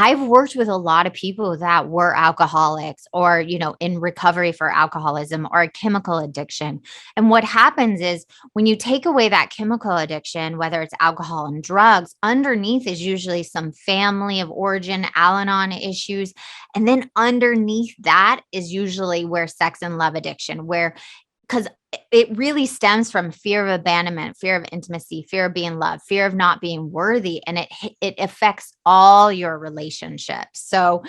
I've worked with a lot of people that were alcoholics or, in recovery for alcoholism or a chemical addiction. And what happens is when you take away that chemical addiction, whether it's alcohol and drugs, underneath is usually some family of origin, Al-Anon issues. And then underneath that is usually where sex and love addiction, because it really stems from fear of abandonment, fear of intimacy, fear of being loved, fear of not being worthy. And it affects all your relationships. So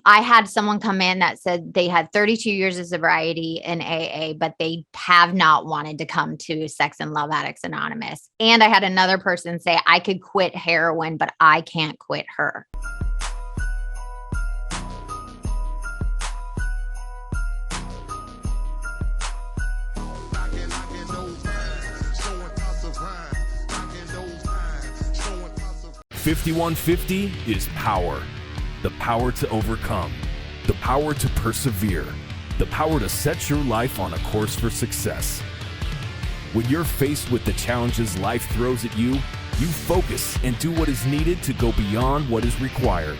I had someone come in that said they had 32 years of sobriety in AA, but they have not wanted to come to Sex and Love Addicts Anonymous. And I had another person say, I could quit heroin, but I can't quit her. $5150 is power. The power to overcome. The power to persevere. The power to set your life on a course for success. When you're faced with the challenges life throws at you, you focus and do what is needed to go beyond what is required.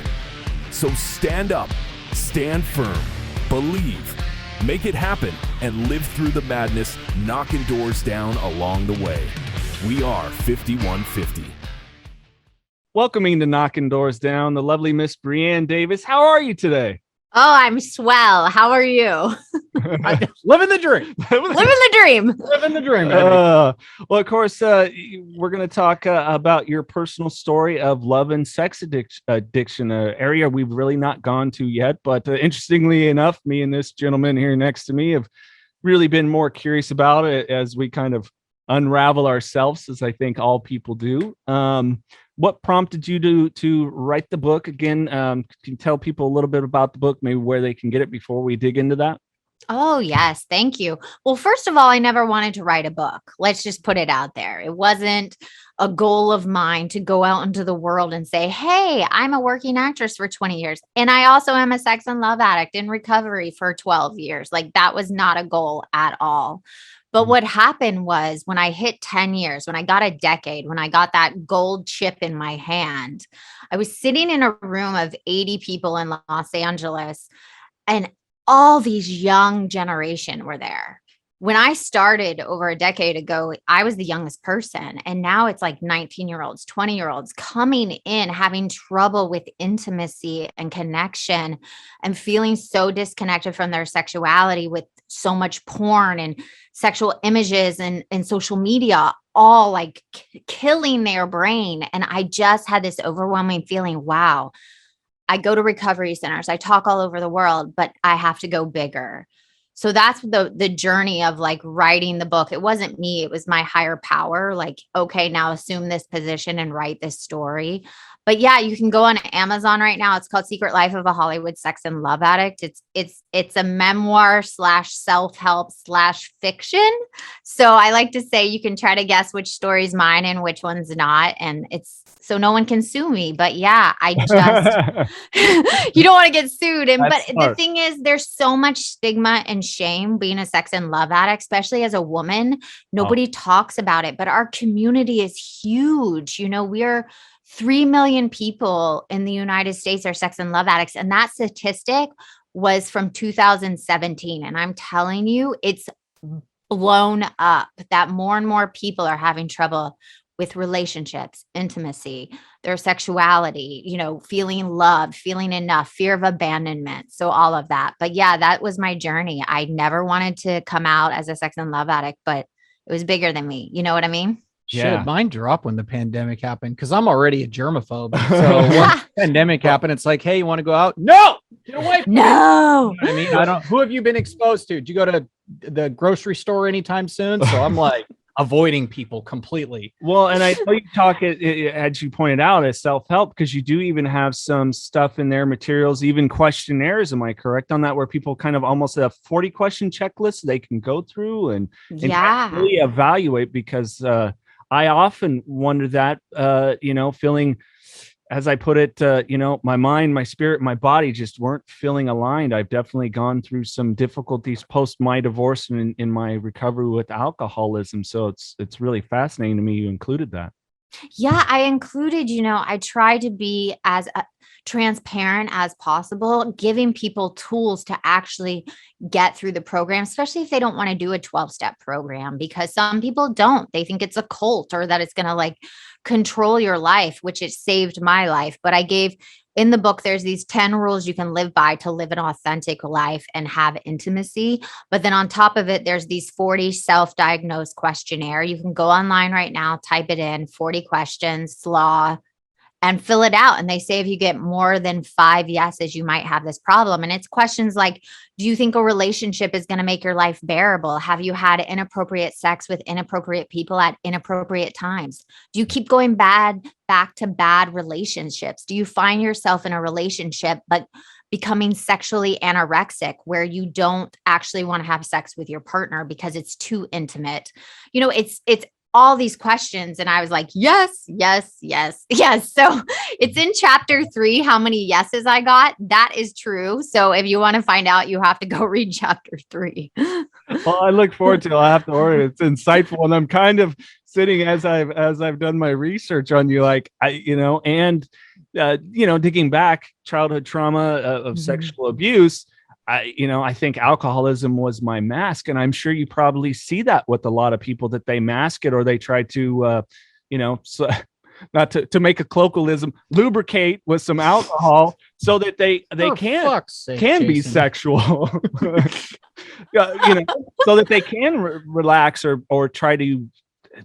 So stand up, stand firm, believe, make it happen, and live through the madness, knocking doors down along the way. We are 5150. Welcoming to Knocking Doors Down, the lovely Miss Brianne Davis. How are you today? Oh, I'm swell. How are you? Living the dream. Living the dream. Well, of course, we're going to talk about your personal story of love and sex addiction, an area we've really not gone to yet. But interestingly enough, me and this gentleman here next to me have really been more curious about it as we kind of unravel ourselves, as I think all people do. What prompted you to write the book? Again, can you tell people a little bit about the book, maybe where they can get it before we dig into that? Oh, yes. Thank you. Well, first of all, I never wanted to write a book. Let's just put it out there. It wasn't a goal of mine to go out into the world and say, hey, I'm a working actress for 20 years. And I also am a sex and love addict in recovery for 12 years. Like that was not a goal at all. But what happened was when I hit 10 years, when I got a decade, when I got that gold chip in my hand, I was sitting in a room of 80 people in Los Angeles, and all these young generation were there. When I started over a decade ago, I was the youngest person. And now it's like 19-year-olds, 20-year-olds coming in, having trouble with intimacy and connection and feeling so disconnected from their sexuality with so much porn and sexual images and social media, all like killing their brain. And I just had this overwhelming feeling, wow, I go to recovery centers, I talk all over the world, but I have to go bigger. So that's the journey of like writing the book. It wasn't me, it was my higher power. Like, okay, now assume this position and write this story. But yeah, you can go on Amazon right now. It's called Secret Life of a Hollywood Sex and Love Addict. It's a memoir / self-help / fiction. So I like to say you can try to guess which story's mine and which one's not. And it's so no one can sue me. But yeah, I just you don't want to get sued. But the thing is, there's so much stigma and shame being a sex and love addict, especially as a woman. Nobody talks about it, but our community is huge. We're 3 million people in the United States are sex and love addicts. And that statistic was from 2017. And I'm telling you, it's blown up that more and more people are having trouble with relationships, intimacy, their sexuality, feeling loved, feeling enough, fear of abandonment. So all of that. But yeah, that was my journey. I never wanted to come out as a sex and love addict, but it was bigger than me. You know what I mean? Yeah. Shit, mine dropped when the pandemic happened because I'm already a germaphobe. So when the pandemic happened, it's like, hey, you want to go out? No, get away from me. No. You know what I mean, who have you been exposed to? Did you go to the grocery store anytime soon? So I'm like avoiding people completely. Well, and I know you talk, as you pointed out, as self-help, because you do even have some stuff in there, materials, even questionnaires. Am I correct on that? Where people kind of almost a 40 question checklist they can go through and really evaluate, because I often wonder that, feeling, as I put it, my mind, my spirit, my body just weren't feeling aligned. I've definitely gone through some difficulties post my divorce and in my recovery with alcoholism. So it's really fascinating to me you included that. Yeah, I included, I try to be as transparent as possible, giving people tools to actually get through the program, especially if they don't want to do a 12-step program, because some people don't. They think it's a cult or that it's going to like control your life, which it saved my life. But I gave in the book, there's these 10 rules you can live by to live an authentic life and have intimacy. But then on top of it, there's these 40 self-diagnosed questionnaire. You can go online right now, type it in, 40 questions, SLAW, and fill it out. And they say if you get more than 5 yeses, you might have this problem. And it's questions like, do you think a relationship is going to make your life bearable? Have you had inappropriate sex with inappropriate people at inappropriate times? Do you keep going back to bad relationships? Do you find yourself in a relationship, but becoming sexually anorexic where you don't actually want to have sex with your partner because it's too intimate? It's all these questions. And I was like, yes, yes, yes, yes. So it's in chapter 3, how many yeses I got. That is true. So if you want to find out, you have to go read chapter 3. Well, I look forward to it. I'll have to order it. It's insightful. And I'm kind of sitting as I've done my research on you, like, digging back childhood trauma of sexual abuse. I think alcoholism was my mask, and I'm sure you probably see that with a lot of people, that they mask it or they try to, so, not to make a colloquialism, lubricate with some alcohol so that they can be sexual, so that they can relax or try to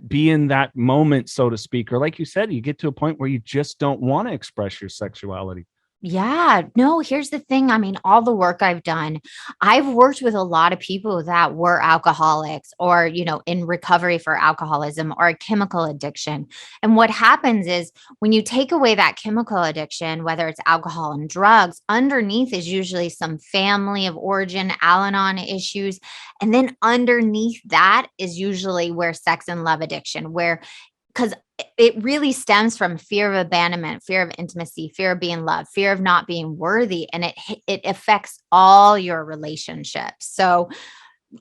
be in that moment, so to speak. Or like you said, you get to a point where you just don't want to express your sexuality. Yeah, no, here's the thing. I mean, all the work I've done, I've worked with a lot of people that were alcoholics or, in recovery for alcoholism or a chemical addiction. And what happens is when you take away that chemical addiction, whether it's alcohol and drugs, underneath is usually some family of origin, Al-Anon issues. And then underneath that is usually where sex and love addiction, because it really stems from fear of abandonment, fear of intimacy, fear of being loved, fear of not being worthy. And it affects all your relationships. So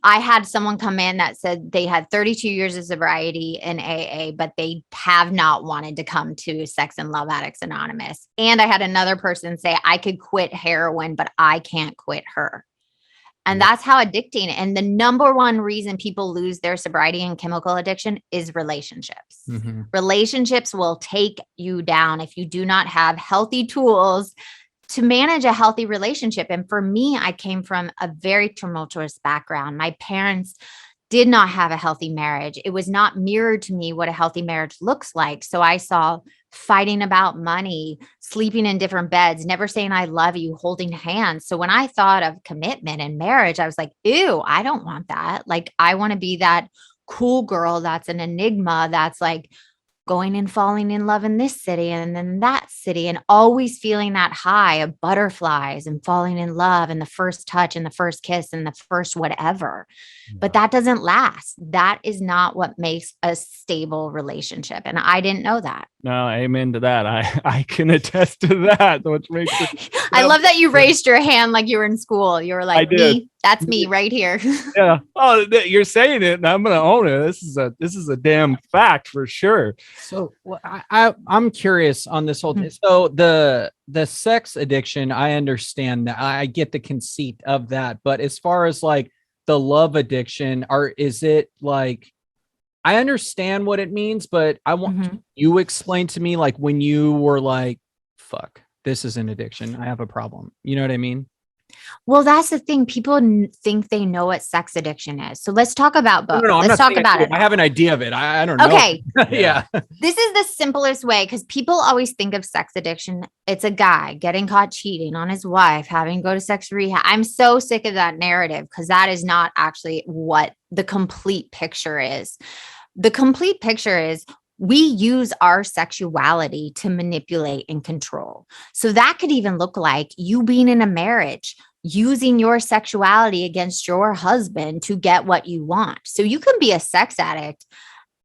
I had someone come in that said they had 32 years of sobriety in AA, but they have not wanted to come to Sex and Love Addicts Anonymous. And I had another person say, I could quit heroin, but I can't quit her. And that's how addicting. And the number one reason people lose their sobriety and chemical addiction is relationships. Mm-hmm. Relationships will take you down if you do not have healthy tools to manage a healthy relationship. And for me, I came from a very tumultuous background. My parents did not have a healthy marriage. It was not mirrored to me what a healthy marriage looks like. So I saw fighting about money, sleeping in different beds, never saying I love you, holding hands. So when I thought of commitment and marriage, I was like, ew, I don't want that. Like, I want to be that cool girl that's an enigma, that's like going and falling in love in this city and then that city, and always feeling that high of butterflies and falling in love and the first touch and the first kiss and the first whatever. But that doesn't last. That is not what makes a stable relationship. And I didn't know that. No, amen to that. I can attest to that, which makes it. I love that you raised your hand like you were in school. You were like, me, that's me right here. Yeah. Oh, you're saying it and I'm going to own it. This is a damn fact for sure. So I'm curious on this whole thing. So the sex addiction, I understand that. I get the conceit of that. But as far as like the love addiction, is it like, I understand what it means, but I want you explain to me, like, when you were like, fuck, this is an addiction. I have a problem. You know what I mean? Well, that's the thing. People think they know what sex addiction is. So let's talk about both. No, let's talk about it. I have an idea of it. I don't know. Okay. Yeah. This is the simplest way, because people always think of sex addiction. It's a guy getting caught cheating on his wife, having to go to sex rehab. I'm so sick of that narrative, because that is not actually what the complete picture is. The complete picture is we use our sexuality to manipulate and control. So that could even look like you being in a marriage, using your sexuality against your husband to get what you want. So you can be a sex addict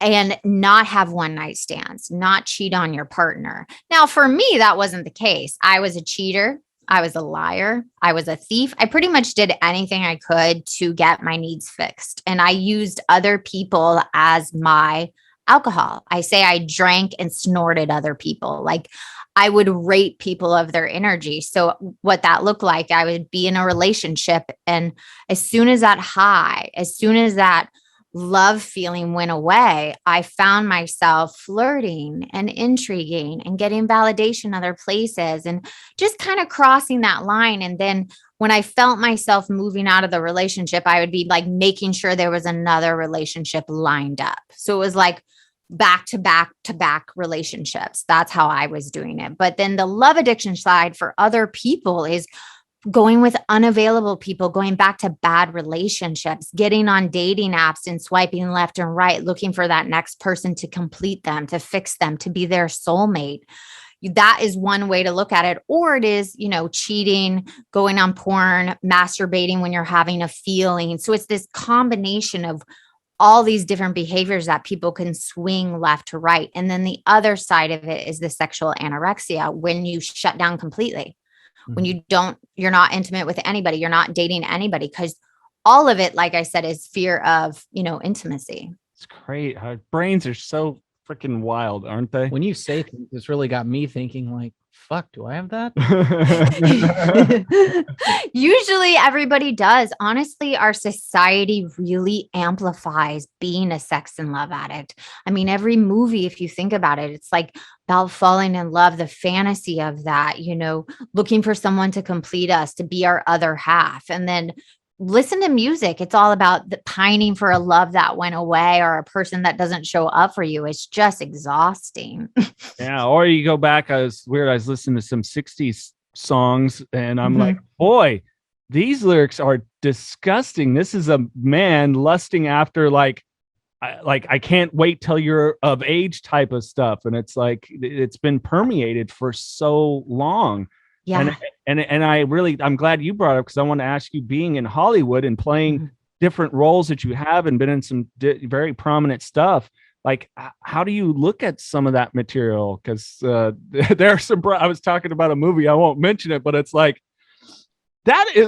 and not have one night stands, not cheat on your partner. Now, for me, that wasn't the case. I was a cheater. I was a liar. I was a thief. I pretty much did anything I could to get my needs fixed. And I used other people as my alcohol. I say I drank and snorted other people. Like I would rate people of their energy. So what that looked like, I would be in a relationship. And as soon as that high, as soon as that love feeling went away, I found myself flirting and intriguing and getting validation other places and just kind of crossing that line. And then when I felt myself moving out of the relationship, I would be like making sure there was another relationship lined up. So it was like back to back to back relationships. That's how I was doing it. But then the love addiction side for other people is going with unavailable people, going back to bad relationships, getting on dating apps and swiping left and right, looking for that next person to complete them, to fix them, to be their soulmate. That is one way to look at it. Or it is, cheating, going on porn, masturbating when you're having a feeling. So it's this combination of all these different behaviors that people can swing left to right. And then the other side of it is the sexual anorexia, when you shut down completely. When you're not intimate with anybody, you're not dating anybody, because all of it, like I said, is fear of, intimacy. It's great. Our brains are so freaking wild, aren't they? When you say things, it's really got me thinking like, fuck, do I have that? Usually everybody does. Honestly, our society really amplifies being a sex and love addict. I mean, every movie, if you think about it, it's like about falling in love, the fantasy of that, looking for someone to complete us, to be our other half. And then listen to music. It's all about the pining for a love that went away or a person that doesn't show up for you. It's just exhausting. Yeah. Or you go back. I was listening to some 60s songs and I'm like, boy, these lyrics are disgusting. This is a man lusting after I can't wait till you're of age type of stuff. And it's like, it's been permeated for so long. Yeah. And I'm glad you brought it up, because I want to ask you, being in Hollywood and playing different roles that you have and been in some very prominent stuff, like how do you look at some of that material? Because there are some, I was talking about a movie, I won't mention it, but it's like,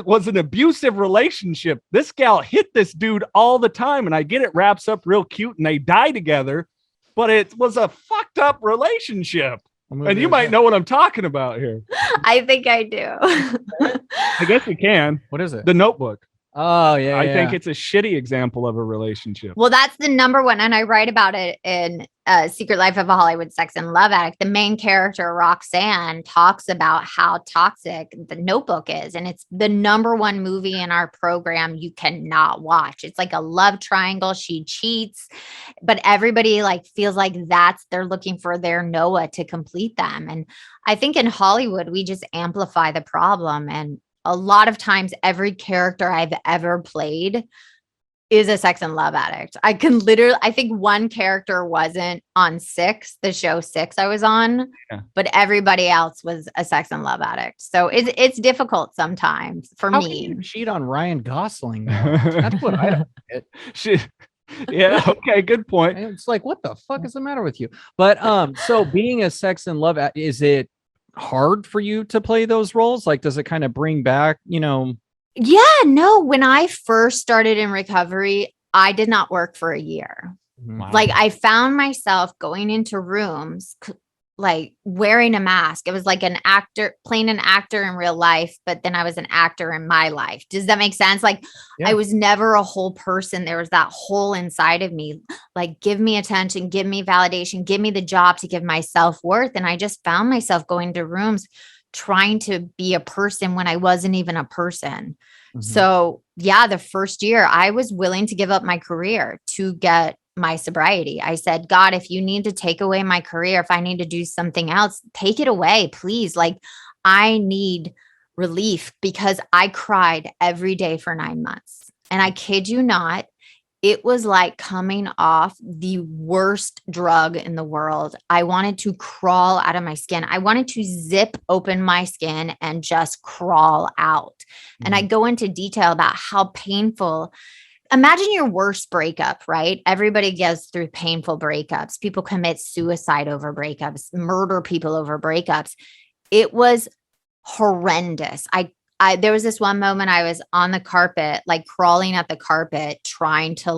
was an abusive relationship. This gal hit this dude all the time. And I get it wraps up real cute and they die together, but it was a fucked up relationship. And you might know what I'm talking about here. I think I do. I guess you can. What is it? The Notebook. Oh, yeah. I think it's a shitty example of a relationship. Well, that's the number one. And I write about it in Secret Life of a Hollywood Sex and Love Addict. The main character, Roxanne, talks about how toxic The Notebook is. And it's the number one movie in our program you cannot watch. It's like a love triangle. She cheats, but everybody feels like they're looking for their Noah to complete them. And I think in Hollywood, we just amplify the problem. And a lot of times, every character I've ever played is a sex and love addict. I think one character wasn't on the show Six I was on, but everybody else was a sex and love addict. So it's difficult sometimes for me. How can you cheat on Ryan Gosling? That's what I don't get. Yeah. Okay. Good point. It's like, what the fuck is the matter with you? But so being a sex and love, is it hard for you to play those roles? Like, does it kind of bring back, Yeah, no. When I first started in recovery, I did not work for a year. Wow. I found myself going into rooms, wearing a mask. It was like an actor playing an actor in real life, but then I was an actor in my life. Does that make sense? I was never a whole person. There was that hole inside of me. Give me attention, give me validation, give me the job to give my self-worth. And I just found myself going to rooms trying to be a person when I wasn't even a person. So yeah, the first year I was willing to give up my career to get my sobriety. I said, God, if you need to take away my career, if I need to do something else, take it away, please. I need relief, because I cried every day for 9 months. And I kid you not, it was like coming off the worst drug in the world. I wanted to crawl out of my skin. I wanted to zip open my skin and just crawl out. And I go into detail about how painful. Imagine your worst breakup, right? Everybody goes through painful breakups. People commit suicide over breakups, murder people over breakups. It was horrendous. There was this one moment I was on the carpet, crawling at the carpet, trying to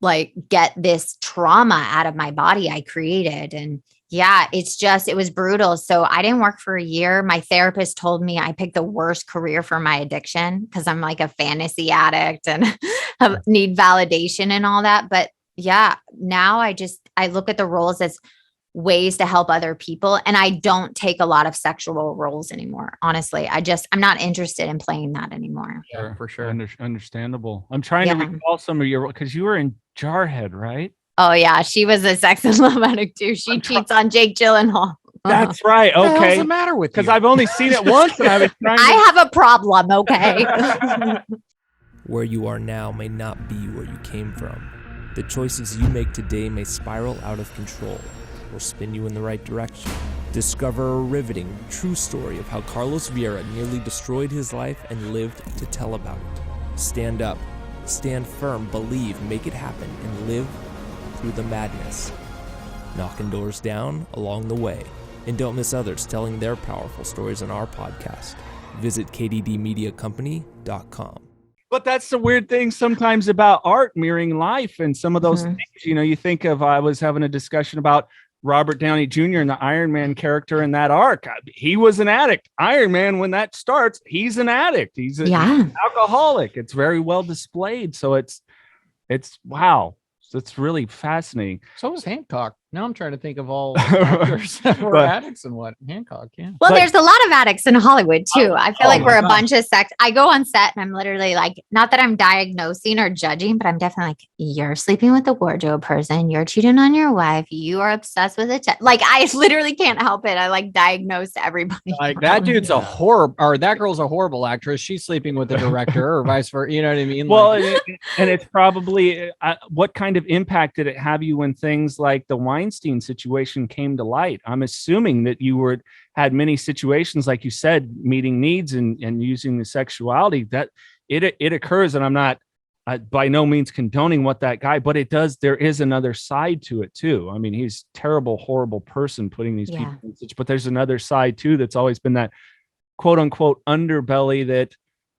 like get this trauma out of my body I created. And yeah, it was brutal. So I didn't work for a year. My therapist told me I picked the worst career for my addiction because I'm like a fantasy addict and need validation and all that. But yeah, now I look at the roles as ways to help other people. And I don't take a lot of sexual roles anymore. Honestly, I'm not interested in playing that anymore. Yeah, for sure. Understandable. I'm trying to recall some of your, because you were in Jarhead, right? Oh yeah. She was a sex and love addict too. She cheats on Jake Gyllenhaal. That's right. Okay. What's the matter with you? Because I've only seen it once and I was trying I have a problem. Okay. Where you are now may not be where you came from. The choices you make today may spiral out of control or spin you in the right direction. Discover a riveting, true story of how Carlos Vieira nearly destroyed his life and lived to tell about it. Stand up, stand firm, believe, make it happen, and live through the madness. Knocking doors down along the way. And don't miss others telling their powerful stories on our podcast. Visit kddmediacompany.com. But that's the weird thing sometimes about art mirroring life and some of those things, you think of, I was having a discussion about Robert Downey Jr. and the Iron Man character in that arc. He was an addict. Iron Man, when that starts, he's an addict. He's an alcoholic. It's very well displayed. So it's wow. It's really fascinating. So was Hancock. Now I'm trying to think of all actors that were addicts and what. Hancock, yeah. Well, there's a lot of addicts in Hollywood too. I feel like we're a bunch of I go on set and I'm literally like, not that I'm diagnosing or judging, but I'm definitely like, you're sleeping with the wardrobe person. You're cheating on your wife. You are obsessed with it. Like, I literally can't help it. I like diagnose everybody. Like that dude's a horrible, or that girl's a horrible actress. She's sleeping with the director or vice versa. You know what I mean? Well, and it's probably, what kind of impact did it have you when things like the Weinstein situation came to light? I'm assuming that you had many situations, like you said, meeting needs and using the sexuality, that it occurs. And I'm not by no means condoning what that guy, but there is another side to it too. I mean, he's a terrible, horrible person putting these people in such, but there's another side too that's always been that quote unquote underbelly that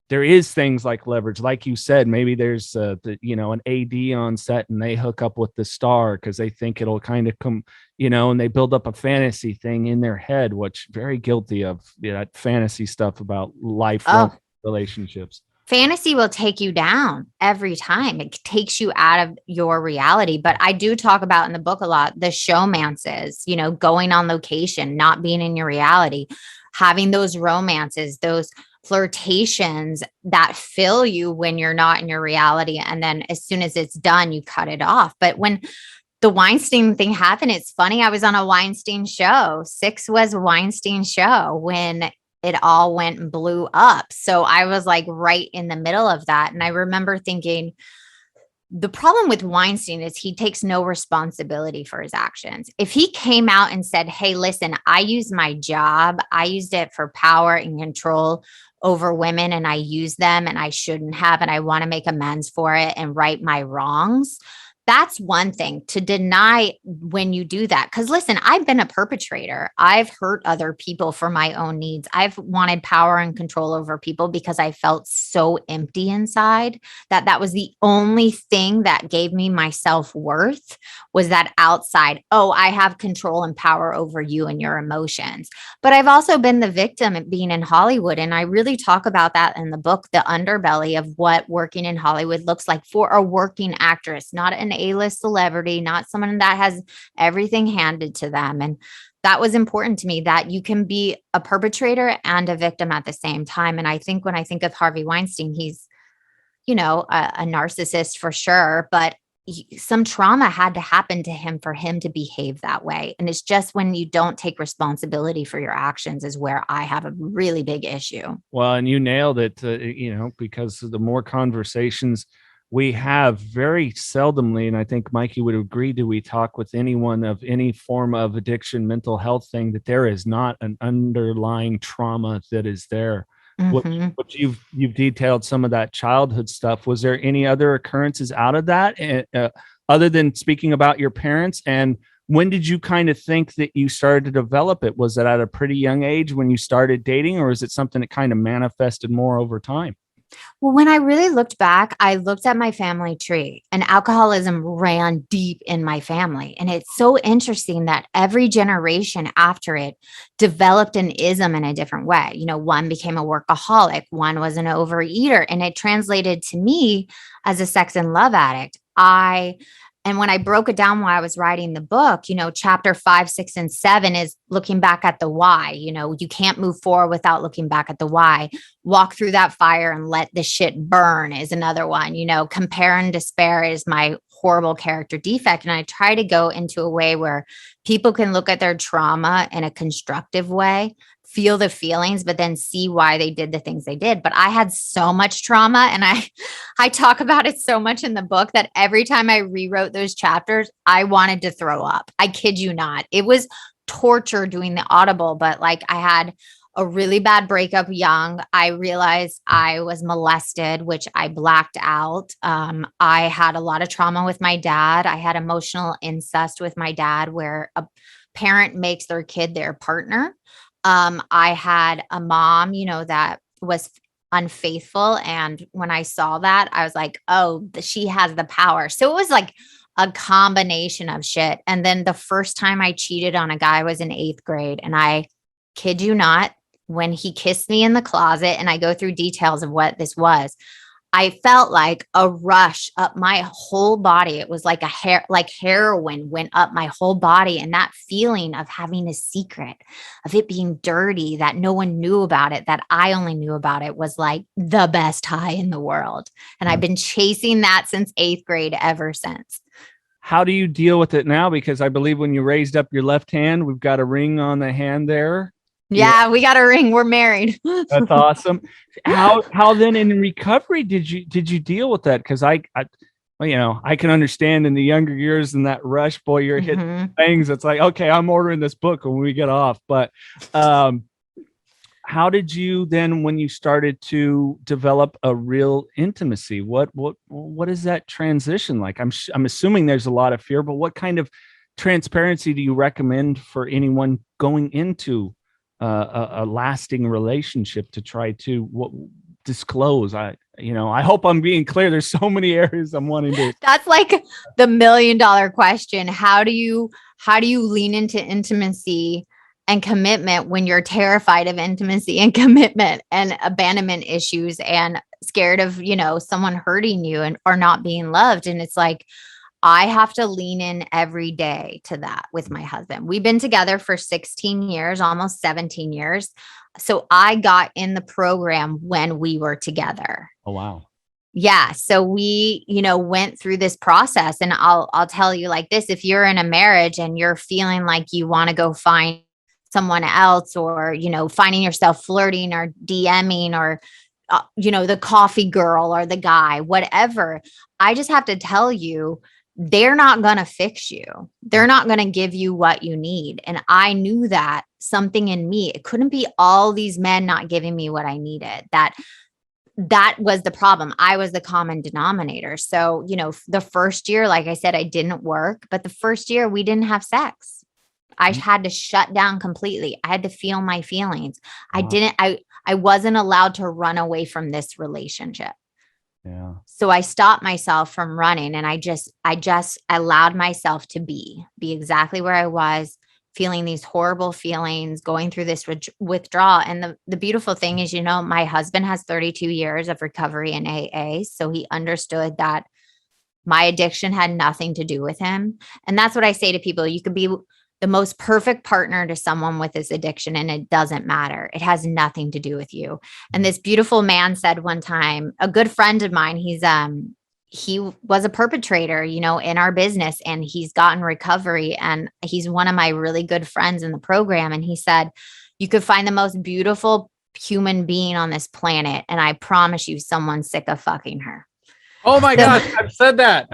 there is things like leverage, like you said. Maybe there's an AD on set and they hook up with the star because they think it'll kind of come, and they build up a fantasy thing in their head, which very guilty of that fantasy stuff about lifelong relationships. Fantasy will take you down every time. It takes you out of your reality. But I do talk about in the book a lot, the showmances, going on location, not being in your reality, having those romances, those flirtations that fill you when you're not in your reality. And then as soon as it's done, you cut it off. But when the Weinstein thing happened, it's funny. I was on a Weinstein show. Six was a Weinstein show when it all went and blew up. So I was like right in the middle of that. And I remember thinking, the problem with Weinstein is he takes no responsibility for his actions. If he came out and said, hey, listen, I used my job, I used it for power and control over women, and I used them and I shouldn't have, and I want to make amends for it and right my wrongs. That's one thing to deny when you do that. Because listen, I've been a perpetrator. I've hurt other people for my own needs. I've wanted power and control over people because I felt so empty inside that was the only thing that gave me my self-worth, was that outside, I have control and power over you and your emotions. But I've also been the victim of being in Hollywood. And I really talk about that in the book, the underbelly of what working in Hollywood looks like for a working actress, not an A-list celebrity, not someone that has everything handed to them. And that was important to me, that you can be a perpetrator and a victim at the same time. And I think when I think of Harvey Weinstein, he's, a narcissist for sure, but some trauma had to happen to him for him to behave that way. And it's just when you don't take responsibility for your actions is where I have a really big issue. Well, and you nailed it, because the more conversations we have, very seldomly, and I think Mikey would agree, do we talk with anyone of any form of addiction, mental health thing, that there is not an underlying trauma that is there. Mm-hmm. What you've detailed some of that childhood stuff. Was there any other occurrences out of that, other than speaking about your parents? And when did you kind of think that you started to develop it? Was it at a pretty young age when you started dating, or is it something that kind of manifested more over time? Well, when I really looked back, I looked at my family tree, and alcoholism ran deep in my family. And it's so interesting that every generation after it developed an ism in a different way. One became a workaholic, one was an overeater, and it translated to me as a sex and love addict. And when I broke it down while I was writing the book, chapter 5, 6, and 7 is looking back at the why. You can't move forward without looking back at the why. Walk through that fire and let the shit burn is another one. Compare and despair is my horrible character defect. And I try to go into a way where people can look at their trauma in a constructive way, feel the feelings, but then see why they did the things they did. But I had so much trauma, and I talk about it so much in the book that every time I rewrote those chapters, I wanted to throw up. I kid you not. It was torture doing the Audible, but like I had a really bad breakup young. I realized I was molested, which I blacked out. I had a lot of trauma with my dad. I had emotional incest with my dad, where a parent makes their kid their partner. I had a mom, that was unfaithful. And when I saw that, I was like, oh, she has the power. So it was like a combination of shit. And then the first time I cheated on a guy was in 8th grade. And I kid you not, when he kissed me in the closet, and I go through details of what this was, I felt like a rush up my whole body. It was like heroin went up my whole body. And that feeling of having a secret, of it being dirty, that no one knew about it, that I only knew about it, was like the best high in the world. And I've been chasing that since 8th grade ever since. How do you deal with it now? Because I believe when you raised up your left hand, we've got a ring on the hand there. Yeah, we got a ring. We're married. That's awesome. How then in recovery did you deal with that? Because I can understand in the younger years in that rush, boy, you're hitting things. It's like, okay, I'm ordering this book when we get off. But how did you then, when you started to develop a real intimacy, what is that transition like? I'm assuming there's a lot of fear, but what kind of transparency do you recommend for anyone going into a lasting relationship to try to disclose? I hope I'm being clear. There's so many areas I'm wanting to. That's like the $1 million question. How do you lean into intimacy and commitment when you're terrified of intimacy and commitment and abandonment issues and scared of, someone hurting you or not being loved? And it's like, I have to lean in every day to that with my husband. We've been together for 16 years, almost 17 years. So I got in the program when we were together. Oh, wow. Yeah. So we, went through this process, and I'll tell you like this: if you're in a marriage and you're feeling like you want to go find someone else, or, finding yourself flirting or DMing or, the coffee girl or the guy, whatever, I just have to tell you, they're not going to fix you. They're not going to give you what you need. And I knew that something in me, it couldn't be all these men not giving me what I needed. That was the problem. I was the common denominator. So, the first year, like I said, I didn't work, but the first year we didn't have sex. I had to shut down completely. I had to feel my feelings. Wow. I wasn't allowed to run away from this relationship. Yeah. So I stopped myself from running, and I just allowed myself to be exactly where I was, feeling these horrible feelings, going through this withdrawal. And the beautiful thing is, my husband has 32 years of recovery in AA. So he understood that my addiction had nothing to do with him. And that's what I say to people. You could be the most perfect partner to someone with this addiction, and it doesn't matter. It has nothing to do with you. And this beautiful man said one time, a good friend of mine, he was a perpetrator, in our business, and he's gotten recovery, and he's one of my really good friends in the program. And he said, you could find the most beautiful human being on this planet, and I promise you, someone's sick of fucking her. Oh my gosh, I've said that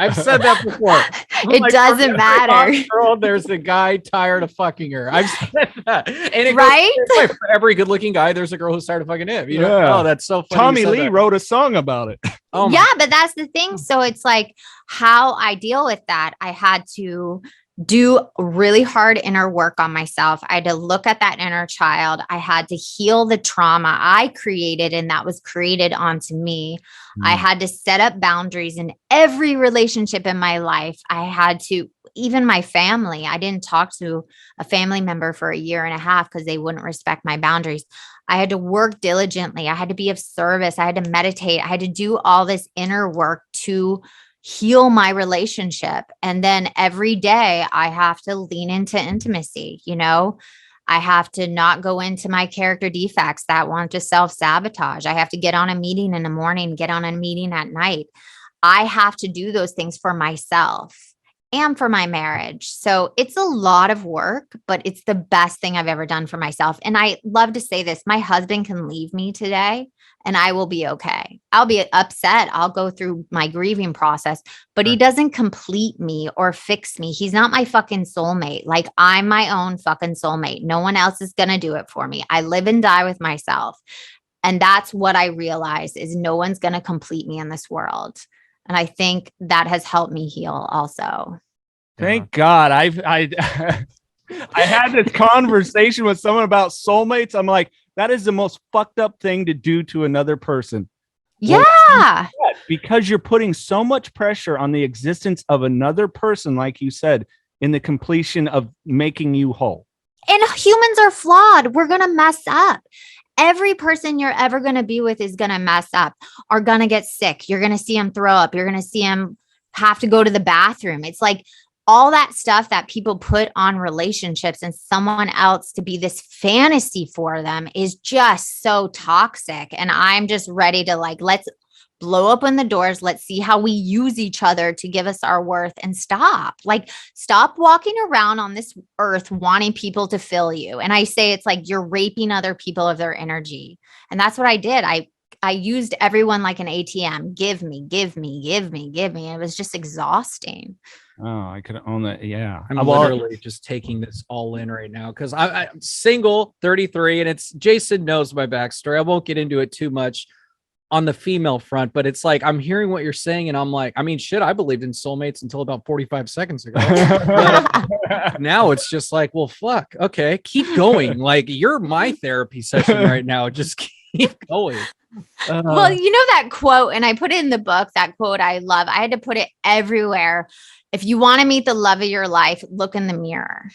before. It doesn't matter. Girl, there's a guy tired of fucking her. I've said that. And it right? Goes, for every good looking guy, there's a girl who's tired of fucking him. Yeah. Oh, that's so funny. Tommy Lee wrote a song about it. Oh yeah, but that's the thing. So it's like how I deal with that. I had to do really hard inner work on myself. I had to look at that inner child. I had to heal the trauma I created and that was created onto me. I had to set up boundaries in every relationship in my life. I had to, even my family, I didn't talk to a family member for a year and a half because they wouldn't respect my boundaries. I had to work diligently. I had to be of service. I had to meditate. I had to do all this inner work to heal my relationship. And then every day I have to lean into intimacy. I have to not go into my character defects that want to self-sabotage. I have to get on a meeting in the morning, get on a meeting at night. I have to do those things for myself and for my marriage. So it's a lot of work, but it's the best thing I've ever done for myself. And I love to say this, my husband can leave me today and I will be okay. I'll be upset. I'll go through my grieving process, but he doesn't complete me or fix me. He's not my fucking soulmate. Like, I'm my own fucking soulmate. No one else is going to do it for me. I live and die with myself. And that's what I realized is no one's going to complete me in this world. And I think that has helped me heal also. Thank God. I had this conversation with someone about soulmates. I'm like, that is the most fucked up thing to do to another person. Yeah. Because you're putting so much pressure on the existence of another person, like you said, in the completion of making you whole. And humans are flawed. We're going to mess up. Every person you're ever going to be with is going to mess up or going to get sick. You're going to see them throw up. You're going to see them have to go to the bathroom. It's like all that stuff that people put on relationships and someone else to be this fantasy for them is just so toxic. And I'm just ready to let's blow open the doors. Let's see how we use each other to give us our worth and stop walking around on this earth wanting people to fill you. And I say, it's like you're raping other people of their energy. And that's what I did. I used everyone like an ATM. Give me, give me, give me, give me. It was just exhausting. Oh, I could own that. Yeah. I'm literally just taking this all in right now because I'm single, 33, and Jason knows my backstory. I won't get into it too much on the female front, but it's like I'm hearing what you're saying, and I'm like, I mean, shit, I believed in soulmates until about 45 seconds ago. Now it's just like, well, fuck. Okay, keep going. Like, you're my therapy session right now. Just keep going. Well, you know that quote, and I put it in the book, that quote I love. I had to put it everywhere. If you want to meet the love of your life, look in the mirror.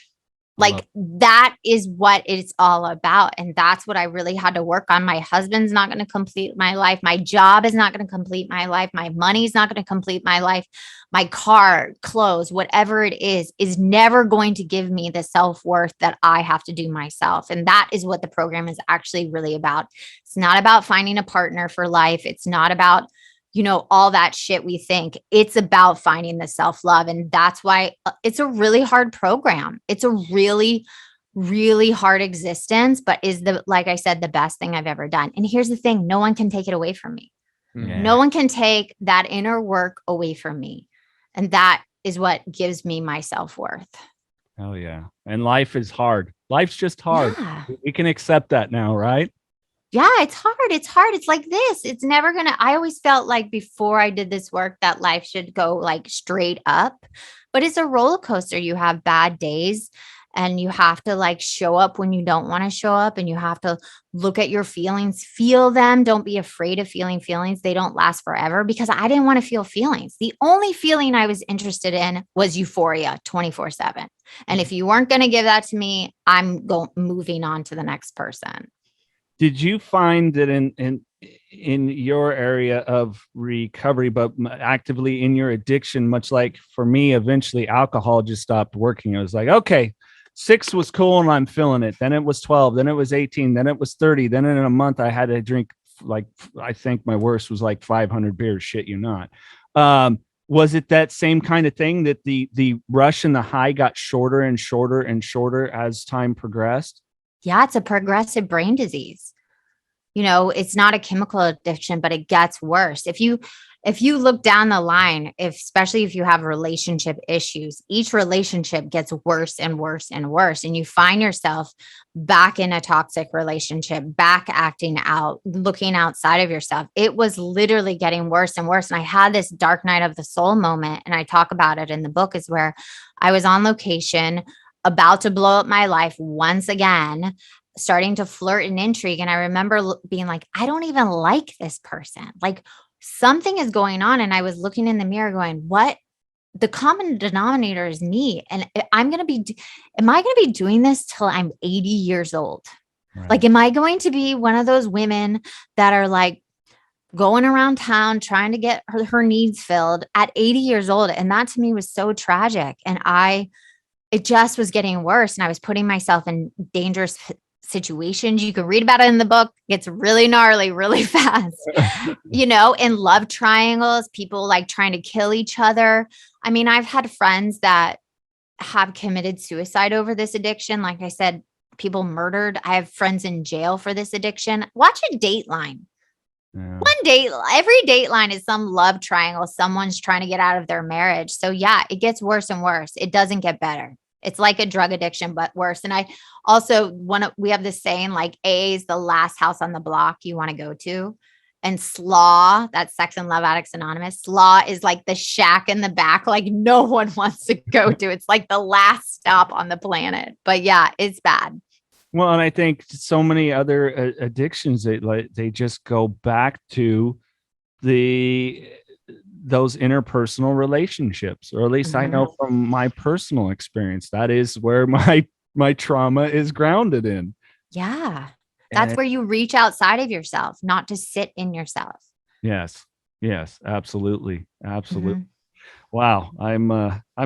Like, that is what it's all about. And that's what I really had to work on. My husband's not going to complete my life. My job is not going to complete my life. My money's not going to complete my life. My car, clothes, whatever it is never going to give me the self-worth that I have to do myself. And that is what the program is actually really about. It's not about finding a partner for life. It's not about all that shit we think. It's about finding the self-love. And that's why it's a really hard program. It's a really, really hard existence, but is like I said, the best thing I've ever done. And here's the thing, no one can take it away from me. Yeah. No one can take that inner work away from me. And that is what gives me my self-worth. Oh yeah. And life is hard. Life's just hard. Yeah. We can accept that now, right? Yeah, it's hard. It's hard. It's like this. It's never I always felt like before I did this work that life should go like straight up, but it's a roller coaster. You have bad days and you have to show up when you don't want to show up, and you have to look at your feelings, feel them. Don't be afraid of feeling feelings. They don't last forever, because I didn't want to feel feelings. The only feeling I was interested in was euphoria 24/7. And if you weren't going to give that to me, I'm moving on to the next person. Did you find that in your area of recovery, but actively in your addiction, much like for me, eventually alcohol just stopped working? It was like, okay, 6 was cool and I'm feeling it. Then it was 12. Then it was 18. Then it was 30. Then in a month I had to drink I think my worst was 500 beers. Shit you not. Was it that same kind of thing that the rush and the high got shorter and shorter and shorter as time progressed? Yeah, it's a progressive brain disease. It's not a chemical addiction, but it gets worse. If you if you look down the line, especially if you have relationship issues, each relationship gets worse and worse and worse. And you find yourself back in a toxic relationship, back acting out, looking outside of yourself. It was literally getting worse and worse. And I had this dark night of the soul moment. And I talk about it in the book, is where I was on location, about to blow up my life once again, starting to flirt and intrigue. And I remember being like, I don't even like this person. Like, something is going on. And I was looking in the mirror going, what? The common denominator is me. And am I going to be doing this till I'm 80 years old? Right. Like, am I going to be one of those women that are like going around town trying to get her needs filled at 80 years old? And that to me was so tragic. And it just was getting worse. And I was putting myself in dangerous situations. You can read about it in the book. It's really gnarly, really fast, in love triangles, people like trying to kill each other. I mean, I've had friends that have committed suicide over this addiction. Like I said, people murdered. I have friends in jail for this addiction. Watch a Dateline. Yeah. Every Dateline is some love triangle. Someone's trying to get out of their marriage. So yeah, it gets worse and worse. It doesn't get better. It's like a drug addiction, but worse. And I also we have this saying, like, AA is the last house on the block you want to go to. And SLAW, that's Sex and Love Addicts Anonymous. SLAW is like the shack in the back, like no one wants to go to. It's like the last stop on the planet. But yeah, it's bad. Well, and I think so many other addictions, they just go back to those interpersonal relationships, or at least I know from my personal experience, that is where my trauma is grounded in. Yeah. That's where you reach outside of yourself, not to sit in yourself. Yes, absolutely. Wow. I'm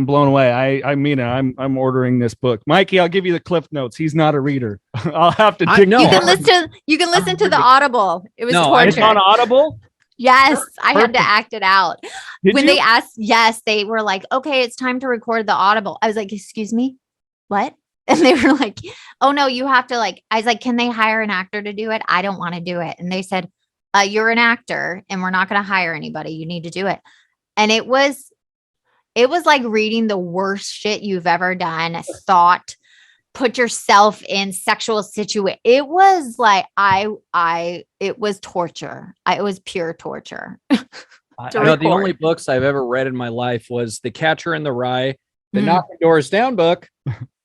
blown away. I mean, I'm ordering this book. Mikey, I'll give you the Cliff Notes. He's not a reader. I'll have to dig. You can listen to the Audible. It was torture. It's on Audible? Yes, I had to act it out. When they asked, yes, they were like, okay, it's time to record the Audible. I was like, excuse me, what? And they were like, oh no, you have to I was like, can they hire an actor to do it? I don't want to do it. And they said, you're an actor and we're not going to hire anybody. You need to do it. And it was like reading the worst shit you've ever done, put yourself in sexual situation. It was like, it was torture. It was pure torture. The only books I've ever read in my life was The Catcher in the Rye, the Knocking Doors Down book.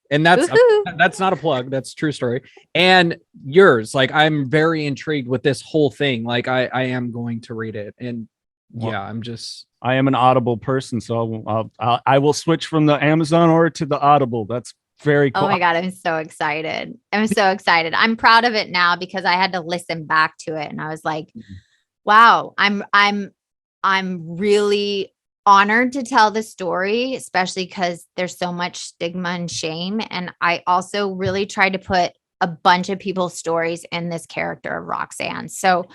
And that's not a plug. That's a true story. And yours, like, I'm very intrigued with this whole thing. Like, I am going to read it. And I am an Audible person. So I will switch from the Amazon order to the Audible. That's very cool. Oh my God. I'm so excited. I'm proud of it now because I had to listen back to it. And I was like, wow, I'm really honored to tell the story, especially because there's so much stigma and shame. And I also really tried to put a bunch of people's stories in this character of Roxanne. So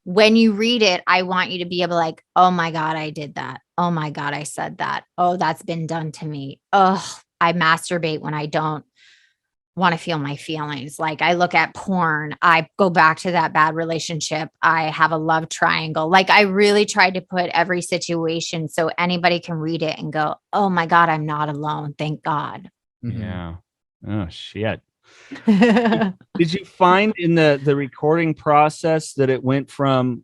when you read it, I want you to be able to like, oh my God, I did that. Oh my God, I said that. Oh, that's been done to me. Oh, I masturbate when I don't want to feel my feelings. Like, I look at porn, I go back to that bad relationship. I have a love triangle. Like, I really tried to put every situation so anybody can read it and go, oh my God, I'm not alone. Thank God. Yeah. Oh shit. Did you find in the recording process that it went from,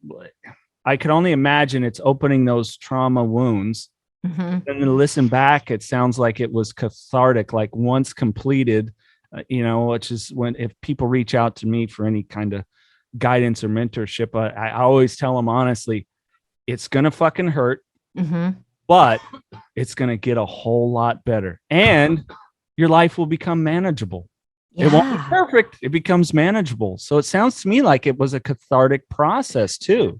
I could only imagine it's opening those trauma wounds. And then listen back, it sounds like it was cathartic, like once completed, which is when, if people reach out to me for any kind of guidance or mentorship, I always tell them honestly, it's going to fucking hurt, but it's going to get a whole lot better and your life will become manageable. Yeah. It won't be perfect. It becomes manageable. So it sounds to me like it was a cathartic process too.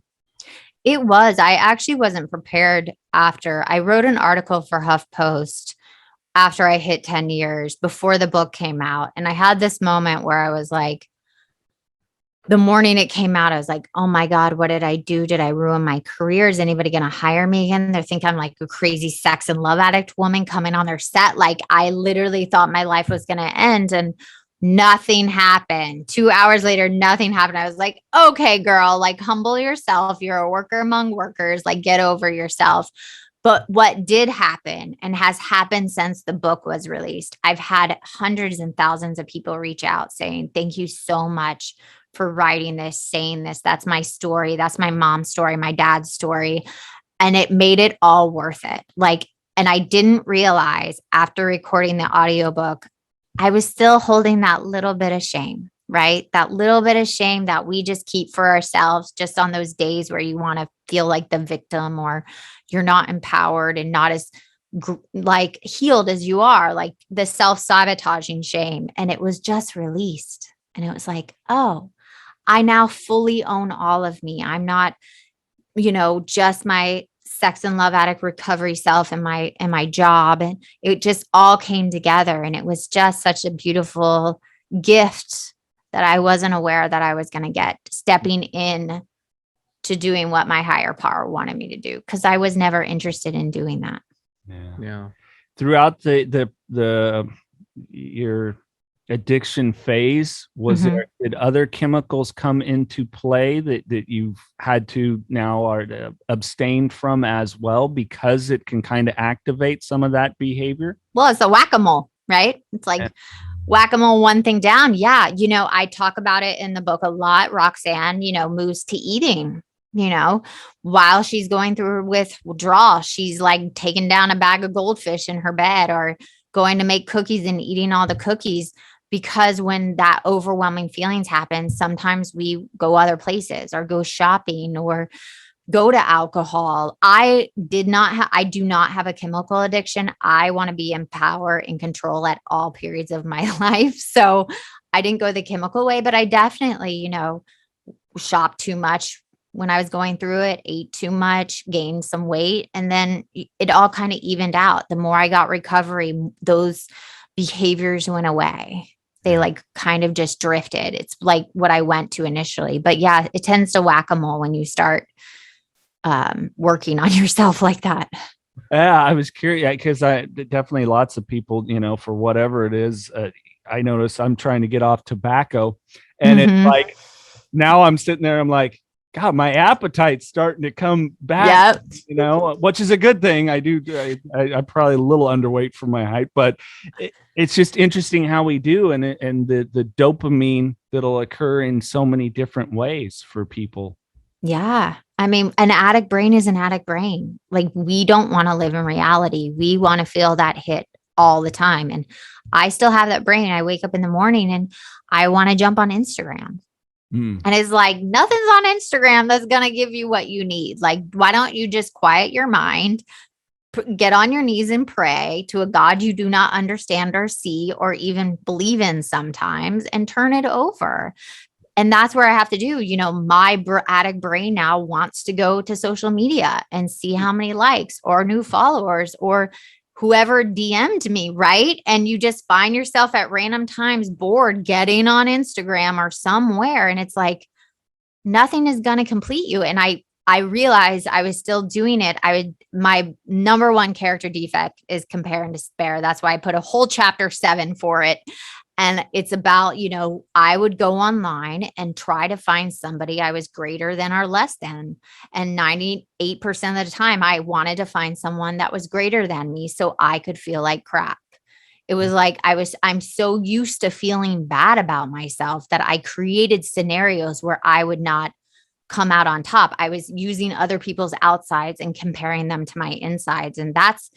It was. I actually wasn't prepared after. I wrote an article for HuffPost after I hit 10 years before the book came out. And I had this moment where I was like, the morning it came out, I was like, oh my God, what did I do? Did I ruin my career? Is anybody going to hire me again? They think I'm like a crazy sex and love addict woman coming on their set. Like, I literally thought my life was going to end. And Nothing happened. 2 hours later, nothing happened. I was like, okay, girl, like humble yourself. You're a worker among workers. Like get over yourself. But what did happen and has happened since the book was released, I've had hundreds and thousands of people reach out saying, thank you so much for writing this, saying this. That's my story. That's my mom's story, my dad's story. And it made it all worth it. Like, and I didn't realize after recording the audiobook, I was still holding that little bit of shame, right? That little bit of shame that we just keep for ourselves just on those days where you want to feel like the victim or you're not empowered and not as like healed as you are, like the self-sabotaging shame. And it was just released. And it was like, oh, I now fully own all of me. I'm not, just my sex and love addict recovery self and my job. And it just all came together. And it was just such a beautiful gift that I wasn't aware that I was going to get stepping in to doing what my higher power wanted me to do. Cause I was never interested in doing that. Yeah. Throughout your addiction phase, did other chemicals come into play that you've had to now abstain from as well, because it can kind of activate some of that behavior? Well, it's a whack-a-mole, right? It's like whack-a-mole, one thing down. Yeah. I talk about it in the book a lot. Roxanne, moves to eating, while she's going through withdrawal, she's like taking down a bag of goldfish in her bed or going to make cookies and eating all the cookies. Because when that overwhelming feelings happen, sometimes we go other places or go shopping or go to alcohol. I do not have a chemical addiction. I want to be in power and control at all periods of my life. So I didn't go the chemical way, but I definitely, shopped too much when I was going through it, ate too much, gained some weight, and then it all kind of evened out. The more I got recovery, those behaviors went away. They like kind of just drifted. It's like what I went to initially, but yeah, it tends to whack-a-mole when you start working on yourself like that. Yeah, I was curious because definitely lots of people, for whatever it is, I notice I'm trying to get off tobacco, and it's like now I'm sitting there, I'm like, God, my appetite's starting to come back, which is a good thing. I'm probably a little underweight for my height, but it's just interesting how we do. And the dopamine that'll occur in so many different ways for people. Yeah. I mean, an addict brain is an addict brain. Like we don't want to live in reality. We want to feel that hit all the time. And I still have that brain. I wake up in the morning and I want to jump on Instagram. And it's like, nothing's on Instagram that's going to give you what you need. Like, why don't you just quiet your mind, get on your knees and pray to a God you do not understand or see or even believe in sometimes, and turn it over. And that's where I have to do, my addict brain now wants to go to social media and see how many likes or new followers or whoever DM'd me, right? And you just find yourself at random times bored getting on Instagram or somewhere. And it's like, nothing is going to complete you. And I realized I was still doing it. My number one character defect is compare and despair. That's why I put a whole chapter 7 for it. And it's about, I would go online and try to find somebody I was greater than or less than. And 98% of the time, I wanted to find someone that was greater than me so I could feel like crap. It was like I'm so used to feeling bad about myself that I created scenarios where I would not come out on top. I was using other people's outsides and comparing them to my insides. And that's,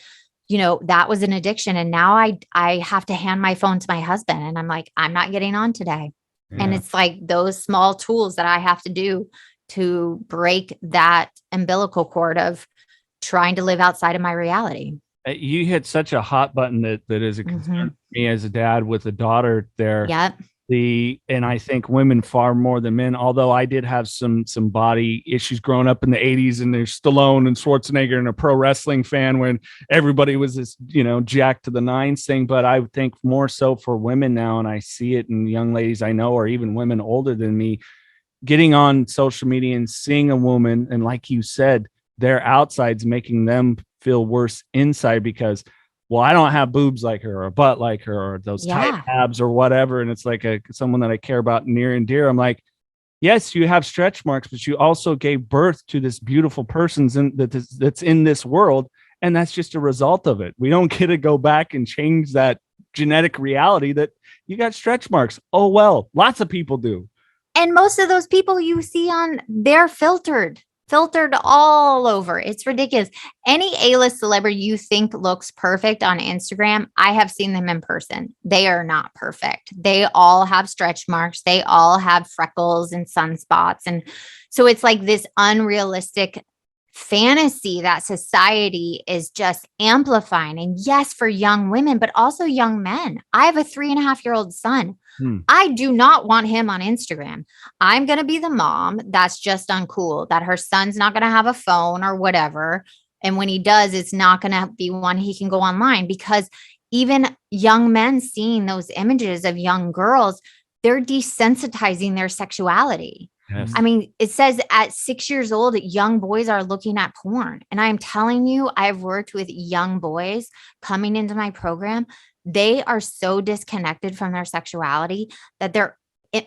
that was an addiction. And now I have to hand my phone to my husband and I'm like, I'm not getting on today. Yeah. And it's like those small tools that I have to do to break that umbilical cord of trying to live outside of my reality. You hit such a hot button that is a concern for me as a dad with a daughter there. Yep. And I think women far more than men, although I did have some body issues growing up in the 80s, and there's Stallone and Schwarzenegger and a pro wrestling fan when everybody was this, jacked to the nines thing. But I would think more so for women now, and I see it in young ladies I know, or even women older than me, getting on social media and seeing a woman, and like you said, their outside's making them feel worse inside, because well, I don't have boobs like her or a butt like her or those tight Yeah. abs or whatever. And it's like someone that I care about near and dear. I'm like, yes, you have stretch marks, but you also gave birth to this beautiful person that's in this world. And that's just a result of it. We don't get to go back and change that genetic reality that you got stretch marks. Oh, well, lots of people do. And most of those people you see they're filtered all over. It's ridiculous. Any A-list celebrity you think looks perfect on Instagram, I have seen them in person. They are not perfect. They all have stretch marks. They all have freckles and sunspots. And so it's like this unrealistic fantasy that society is just amplifying. And yes, for young women, but also young men. I have a 3.5-year-old son. I do not want him on Instagram. I'm going to be the mom that's just uncool, that her son's not going to have a phone or whatever. And when he does, it's not going to be one he can go online, because even young men seeing those images of young girls, they're desensitizing their sexuality. Yes. I mean, it says at 6 years old, young boys are looking at porn. And I'm telling you, I've worked with young boys coming into my program. They are so disconnected from their sexuality that they're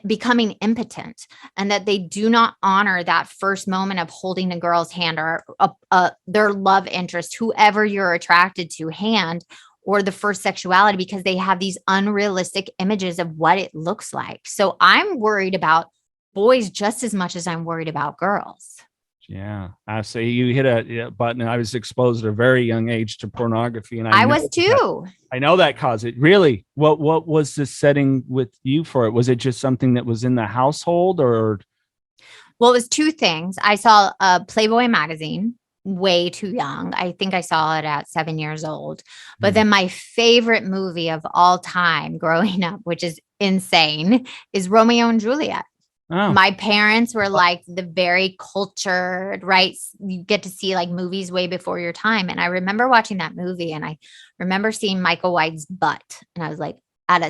becoming impotent, and that they do not honor that first moment of holding a girl's hand or their love interest, whoever you're attracted to, hand, or the first sexuality, because they have these unrealistic images of what it looks like. So I'm worried about boys just as much as I'm worried about girls. Yeah, I say you hit a button. I was exposed at a very young age to pornography, and I was too. I know that caused it. Really, what was the setting with you for it? Was it just something that was in the household, or? Well, it was two things. I saw a Playboy magazine way too young. I think I saw it at 7 years old. But then my favorite movie of all time growing up, which is insane, is Romeo and Juliet. Oh. My parents were like the very cultured, right? You get to see like movies way before your time. And I remember watching that movie, and I remember seeing Michael White's butt. And I was like,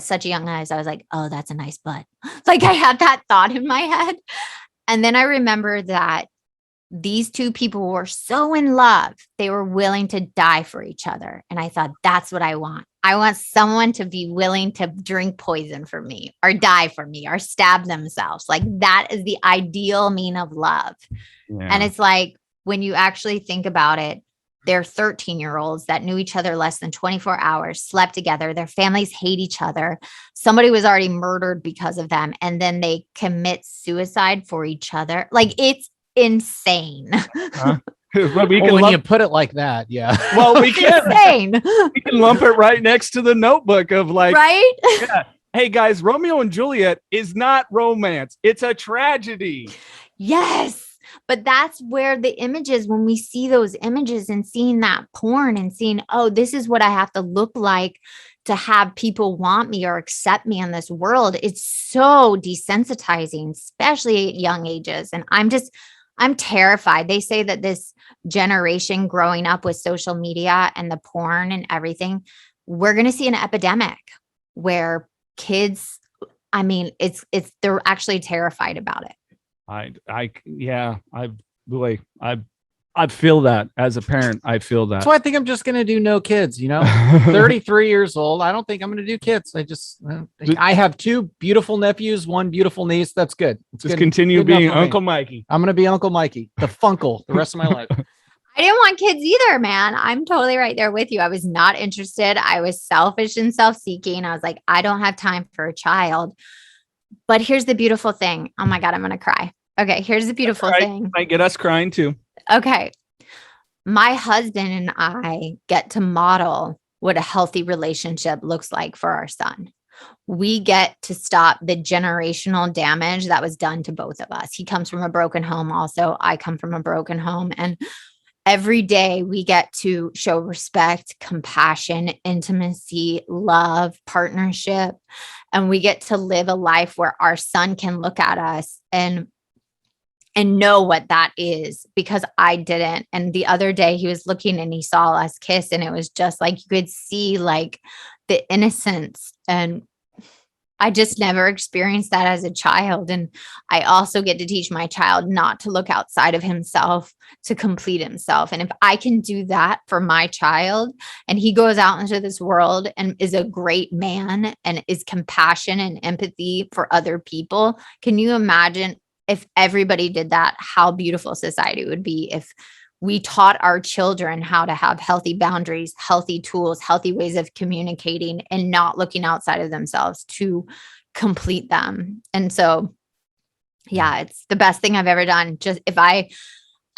such a young age, I was like, oh, that's a nice butt. Like I had that thought in my head. And then I remember that these two people were so in love, they were willing to die for each other. And I thought, that's what I want. I want someone to be willing to drink poison for me, or die for me, or stab themselves. Like that is the ideal mean of love. Yeah. And it's like, when you actually think about it, they're 13-year-olds that knew each other less than 24 hours, slept together. Their families hate each other. Somebody was already murdered because of them. And then they commit suicide for each other. Like it's insane. Well, when you put it like that, yeah. Well, we can. We can lump it right next to the Notebook of like, right? Yeah. Hey guys, Romeo and Juliet is not romance; it's a tragedy. Yes, but that's where the images, when we see those images and seeing that porn and seeing, oh, this is what I have to look like to have people want me or accept me in this world. It's so desensitizing, especially at young ages, and I'm terrified. They say that this generation growing up with social media and the porn and everything, we're going to see an epidemic where kids, I mean, they're actually terrified about it. I feel that as a parent. I feel that. So I think I'm just going to do no kids, 33 years old. I don't think I'm going to do kids. I have two beautiful nephews, one beautiful niece. That's good. Just continue being Uncle Mikey. I'm going to be Uncle Mikey, the Funkle, the rest of my life. I didn't want kids either, man. I'm totally right there with you. I was not interested. I was selfish and self-seeking. I was like, I don't have time for a child. But here's the beautiful thing. Oh my God, I'm going to cry. Okay, here's the beautiful thing. Might get us crying too. Okay. My husband and I get to model what a healthy relationship looks like for our son. We get to stop the generational damage that was done to both of us. He comes from a broken home. Also, I come from a broken home. And every day we get to show respect, compassion, intimacy, love, partnership. And we get to live a life where our son can look at us and know what that is, because I didn't. And the other day he was looking and he saw us kiss, and it was just like, you could see like the innocence. And I just never experienced that as a child. And I also get to teach my child not to look outside of himself to complete himself. And if I can do that for my child and he goes out into this world and is a great man and is compassion and empathy for other people, can you imagine if everybody did that, how beautiful society would be if we taught our children how to have healthy boundaries, healthy tools, healthy ways of communicating and not looking outside of themselves to complete them. And so, yeah, it's the best thing I've ever done. Just if I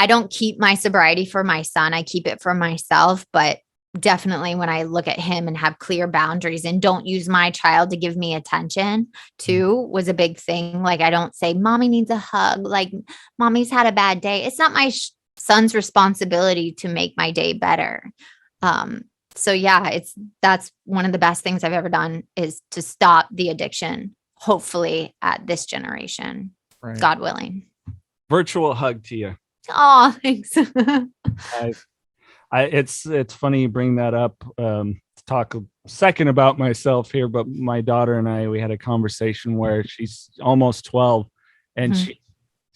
don't keep my sobriety for my son, I keep it for myself, but definitely when I look at him and have clear boundaries and don't use my child to give me attention too was a big thing. Like I don't say, mommy needs a hug. Like mommy's had a bad day. It's not my son's responsibility to make my day better. So yeah, that's one of the best things I've ever done is to stop the addiction, hopefully at this generation, right. God willing. Virtual hug to you. Oh, thanks. It's funny you bring that up. To talk a second about myself here, but my daughter and I, we had a conversation where she's almost 12 and she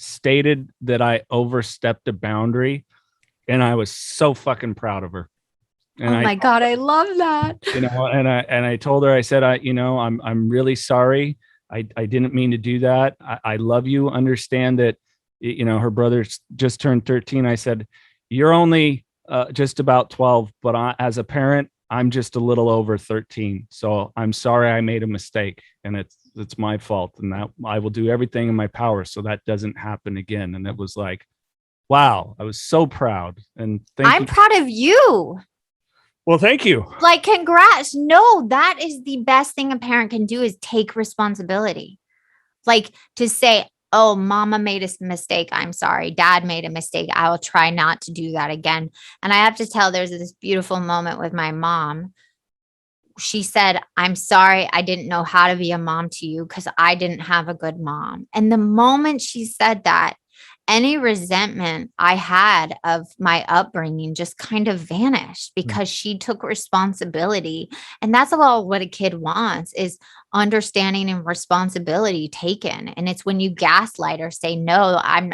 stated that I overstepped a boundary, and I was so fucking proud of her. And oh my God, I love that. You know, and I told her, I said, I'm really sorry. I didn't mean to do that. I love you. Understand that, you know, her brother just turned 13. I said, you're only just about 12, but as a parent, I'm just a little over 13. So I'm sorry I made a mistake, and it's my fault, and that I will do everything in my power so that doesn't happen again. And it was like, wow, I was so proud. And I'm proud of you. Well, thank you. Like, congrats. No, that is the best thing a parent can do is take responsibility. Like to say, oh, mama made a mistake. I'm sorry. Dad made a mistake. I will try not to do that again. And I have to tell, there's this beautiful moment with my mom. She said, I'm sorry. I didn't know how to be a mom to you because I didn't have a good mom. And the moment she said that, any resentment I had of my upbringing just kind of vanished because she took responsibility. And that's all what a kid wants is understanding and responsibility taken. And it's when you gaslight or say, no, I'm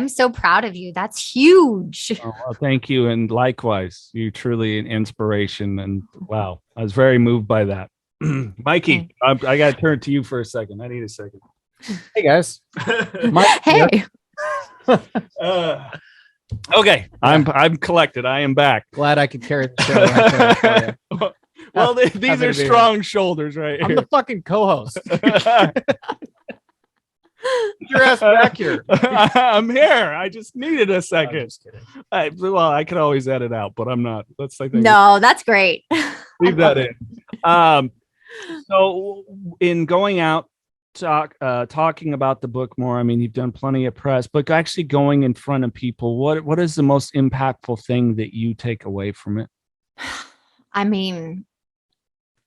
so proud of you. That's huge. Oh, well, thank you. And likewise, you're truly an inspiration. And wow, I was very moved by that. Mikey, I got to turn to you for a second. I need a second. Hey guys. Hey. Okay, I'm collected. I am back. Glad I could carry the show right there for you. Well, these are strong shoulders right here. I'm the fucking co-host. Your ass back here. I'm here. I just needed a second. No, just kidding. I could always edit out, but I'm not. That's like no, that's great. Leave that in. So in going out, talking about the book more, I mean, you've done plenty of press, but actually going in front of people, what is the most impactful thing that you take away from it? I mean,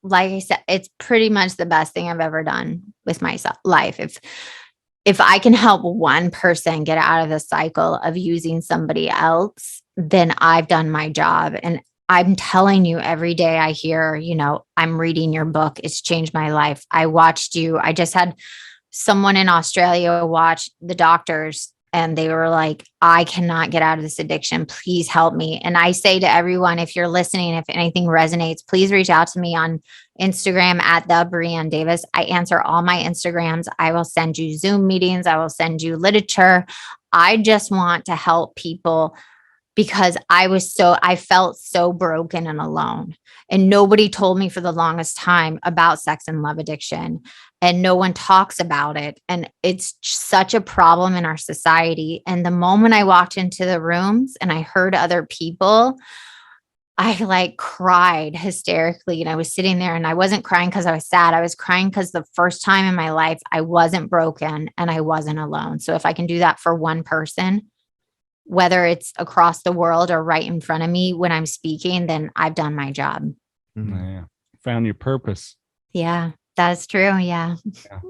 like I said, it's pretty much the best thing I've ever done with my life. If I can help one person get out of the cycle of using somebody else, then I've done my job. And I'm telling you, every day I hear, I'm reading your book. It's changed my life. I watched you. I just had someone in Australia watch The Doctors, and they were like, I cannot get out of this addiction. Please help me. And I say to everyone, if you're listening, if anything resonates, please reach out to me on Instagram at the Brianne Davis. I answer all my Instagrams. I will send you Zoom meetings. I will send you literature. I just want to help people because I felt so broken and alone, and nobody told me for the longest time about sex and love addiction, and no one talks about it. And it's such a problem in our society. And the moment I walked into the rooms and I heard other people, I cried hysterically. And I was sitting there and I wasn't crying because I was sad. I was crying because the first time in my life, I wasn't broken and I wasn't alone. So if I can do that for one person, whether it's across the world or right in front of me when I'm speaking, then I've done my job. Yeah. Found your purpose. Yeah, that's true. Yeah.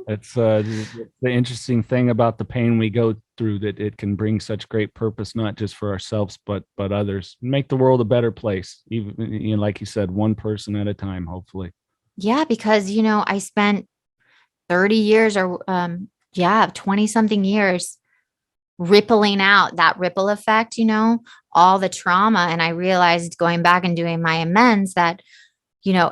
It's the interesting thing about the pain we go through, that it can bring such great purpose, not just for ourselves, but others. Make the world a better place. Even, like you said, one person at a time, hopefully. Yeah, because, I spent 30 years or 20 something years rippling out that ripple effect, all the trauma. And I realized going back and doing my amends that,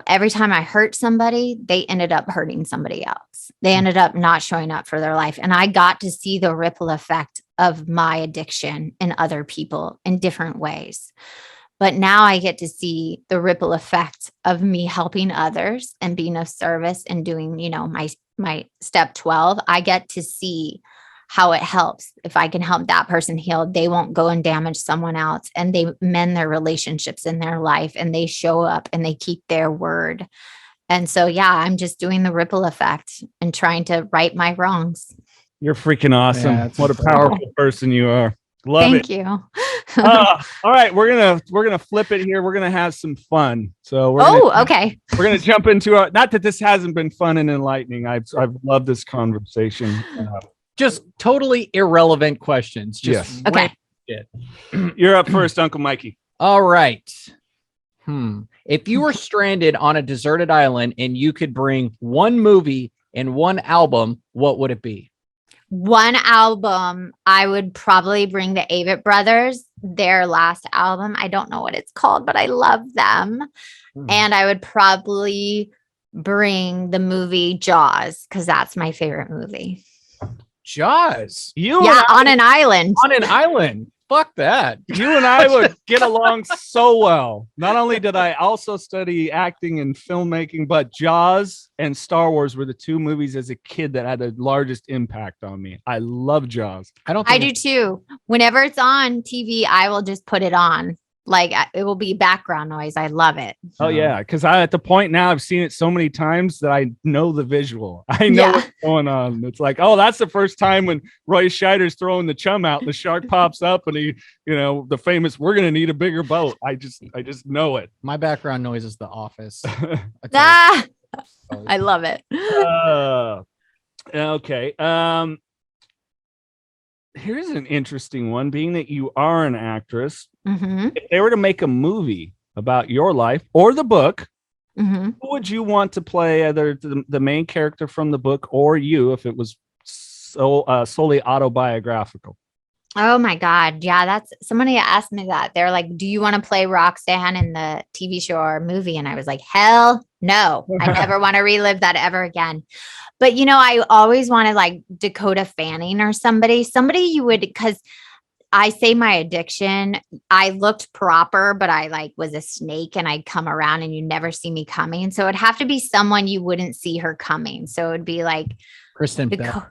every time I hurt somebody, they ended up hurting somebody else. They ended up not showing up for their life. And I got to see the ripple effect of my addiction in other people in different ways. But now I get to see the ripple effect of me helping others and being of service and doing, my step 12. I get to see how it helps. If I can help that person heal, they won't go and damage someone else, and they mend their relationships in their life, and they show up and they keep their word. And so, I'm just doing the ripple effect and trying to right my wrongs. You're freaking awesome. Yeah, what a powerful person you are. Love Thank it. you. All right, we're gonna flip it here. We're gonna have some fun. So okay. We're gonna jump into our. Not that this hasn't been fun and enlightening. I've loved this conversation. Just totally irrelevant questions. Just Okay. You're up first, Uncle Mikey. All right. If you were stranded on a deserted island and you could bring one movie and one album, what would it be? One album, I would probably bring the Avett Brothers, their last album. I don't know what it's called, but I love them. And I would probably bring the movie Jaws, because that's my favorite movie. Jaws. On an island. On an island. Fuck that. You and I would get along so well. Not only did I also study acting and filmmaking, but Jaws and Star Wars were the two movies as a kid that had the largest impact on me. I love Jaws. I do too. Whenever it's on TV, I will just put it on. Like, it will be background noise. I love it. Oh yeah, because I at the point now I've seen it so many times that I know the visual. I know what's going on. It's like, oh, that's the first time when Roy Scheider's throwing the chum out and the shark pops up and he, the famous, we're gonna need a bigger boat. I just know it. My background noise is The Office. I love it. Okay. Here's an interesting one. Being that you are an actress, if they were to make a movie about your life or the book, who would you want to play, either the main character from the book or you, if it was solely autobiographical? Oh my God. Yeah, that's somebody asked me that. They're like, do you want to play Roxanne in the TV show or movie? And I was like, hell no. I never want to relive that ever again. But, I always wanted like Dakota Fanning or somebody you would, because I say my addiction, I looked proper, but I like was a snake and I'd come around and you never see me coming. So it'd have to be someone you wouldn't see her coming. So it'd be like Kristen Bell.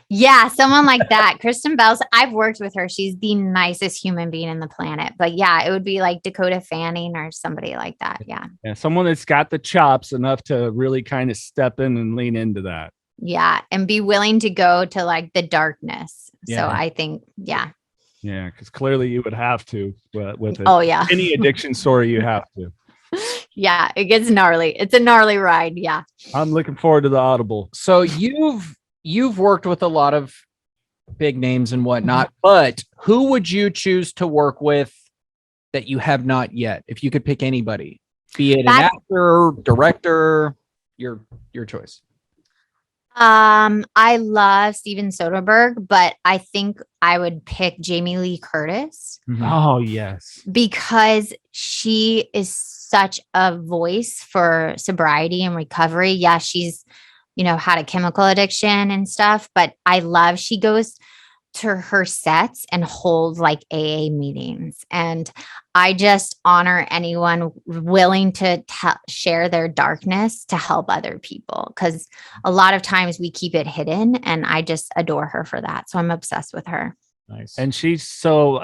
Yeah, someone like that. Kristen Bell. I've worked with her. She's the nicest human being in the planet. But it would be like Dakota Fanning or somebody like that. Yeah. Yeah. Someone that's got the chops enough to really kind of step in and lean into that. Yeah. And be willing to go to like the darkness. Yeah. So I think, Yeah, because clearly you would have to with it. Oh, yeah. Any addiction story, you have to. Yeah, it gets gnarly. It's a gnarly ride. Yeah. I'm looking forward to the Audible. So you've worked with a lot of big names and whatnot, but who would you choose to work with that you have not yet? If you could pick anybody, be it an actor, director, your choice. I love Steven Soderbergh, but I think I would pick Jamie Lee Curtis. Oh, yes. Because she is such a voice for sobriety and recovery. Yeah, she's, had a chemical addiction and stuff, but she goes to her sets and holds like AA meetings. And I just honor anyone willing to share their darkness to help other people. Because a lot of times we keep it hidden, and I just adore her for that. So I'm obsessed with her. Nice. And she's so,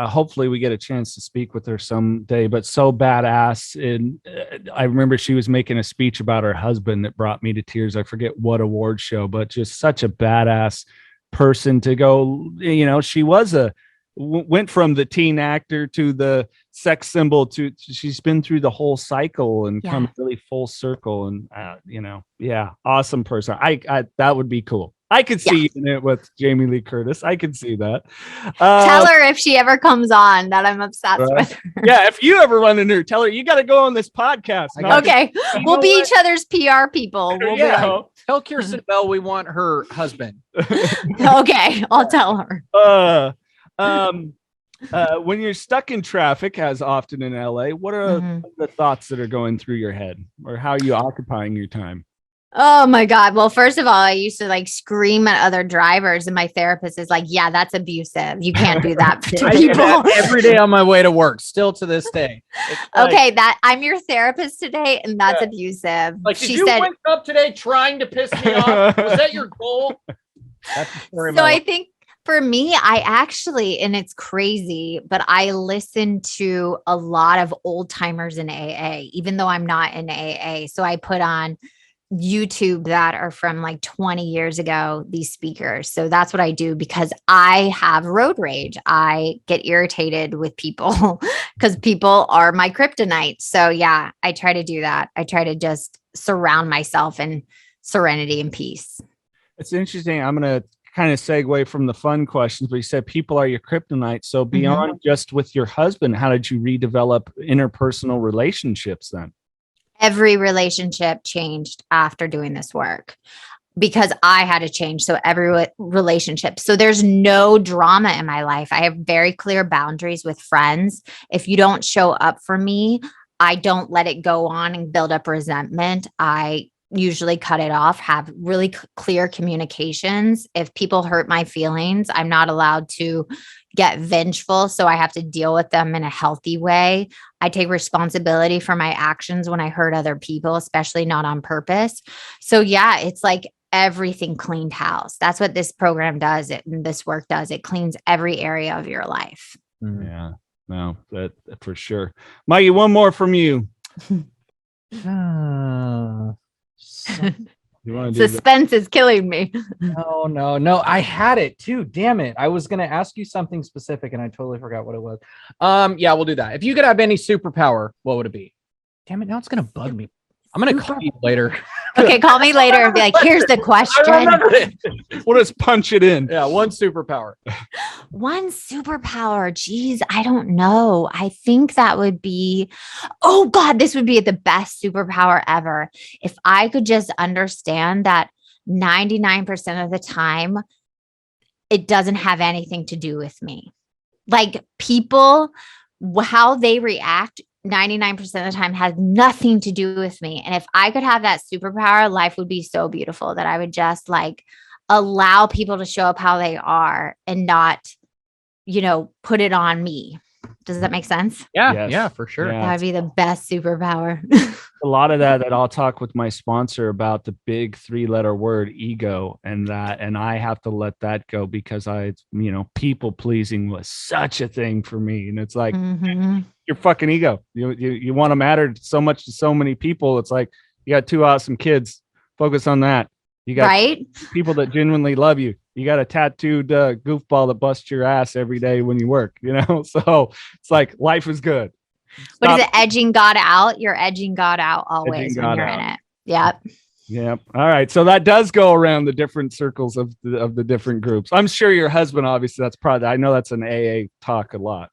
hopefully we get a chance to speak with her someday, but so badass. And I remember she was making a speech about her husband that brought me to tears. I forget what award show, but just such a badass person to go, she went from the teen actor to the sex symbol to she's been through the whole cycle and come really full circle. And, awesome person. I that would be cool. I could see in it with Jamie Lee Curtis. I can see that. Tell her if she ever comes on that I'm obsessed with her. Yeah, if you ever run into her, tell her you got to go on this podcast. Okay, we'll be each other's PR people. We'll be like, tell Kirsten Bell we want her husband. Okay, I'll tell her. When you're stuck in traffic, as often in LA, what are the thoughts that are going through your head, or how are you occupying your time? Oh my God. Well, first of all, I used to like scream at other drivers, and my therapist is like, yeah, that's abusive. You can't do that to people. Every day on my way to work, still to this day. Okay, that I'm your therapist today, and that's abusive. Like, she said, wake up today trying to piss me off? Was that your goal? That's the story. So I think for me, I actually, and it's crazy, but I listen to a lot of old timers in AA, even though I'm not in AA. So I put on YouTube that are from like 20 years ago, these speakers. So that's what I do because I have road rage. I get irritated with people because people are my kryptonite. So yeah, I try to do that. I try to just surround myself in serenity and peace. It's interesting. I'm going to kind of segue from the fun questions, but you said people are your kryptonite. So beyond just with your husband, how did you redevelop interpersonal relationships then? Every relationship changed after doing this work because I had to change. So every relationship. So there's no drama in my life. I have very clear boundaries with friends. If you don't show up for me, I don't let it go on and build up resentment. I usually cut it off, have really clear communications. If people hurt my feelings, I'm not allowed to get vengeful. So I have to deal with them in a healthy way. I take responsibility for my actions when I hurt other people, especially not on purpose. So yeah, it's like everything cleaned house. That's what this program does. This work does. It cleans every area of your life. Yeah, no, that for sure. Maggie, one more from you. Suspense is killing me. No. I had it too. Damn it. I was going to ask you something specific and I totally forgot what it was. Yeah, we'll do that. If you could have any superpower, what would it be? Damn it. Now it's going to bug me. I'm going to call you later. Okay. Call me later and be like, here's the question. We'll just punch it in. Yeah. One superpower. One superpower. Geez, I don't know. I think that would be, oh God, this would be the best superpower ever. If I could just understand that 99% of the time, it doesn't have anything to do with me. Like people, how they react 99% of the time has nothing to do with me. And if I could have that superpower, life would be so beautiful that I would just like allow people to show up how they are and not, put it on me. Does that make sense? Yeah. Yes. Yeah, for sure. Yeah. That'd be the best superpower. A lot of that I'll talk with my sponsor about the big 3-letter word ego and I have to let that go because people pleasing was such a thing for me. And it's like, your fucking ego. You want to matter so much to so many people. It's like, you got 2 awesome kids. Focus on that. You got people that genuinely love you. You got a tattooed goofball that busts your ass every day when you work, So it's like life is good. What is it? Edging God out? You're edging God out always when you're in it. Yep. Yep. All right. So that does go around the different circles of the different groups. I'm sure your husband, obviously, I know that's an AA talk a lot.